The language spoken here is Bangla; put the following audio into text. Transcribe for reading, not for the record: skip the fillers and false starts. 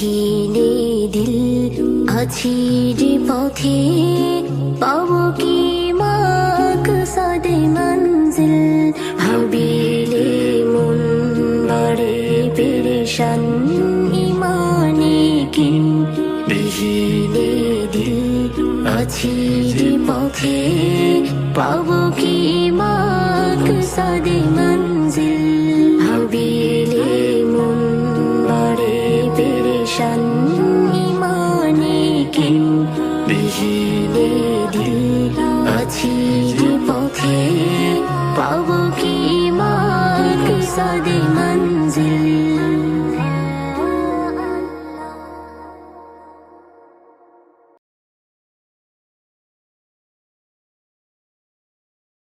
বিহীনে দিল আছি যে পথে পাবো কি মাকসাদে মঞ্জিল হাবিলে মন বাড়ে পেরেশান ইমানে কিন বিহীনে দিল আছি যে পথে পাবো কি মাকসাদে মঞ্জিল হাবিলে মন বাড়ে পেরেশান ইমানে কিন বিহীনে দিল আছি যে পথে পাবো কি মাকসাদে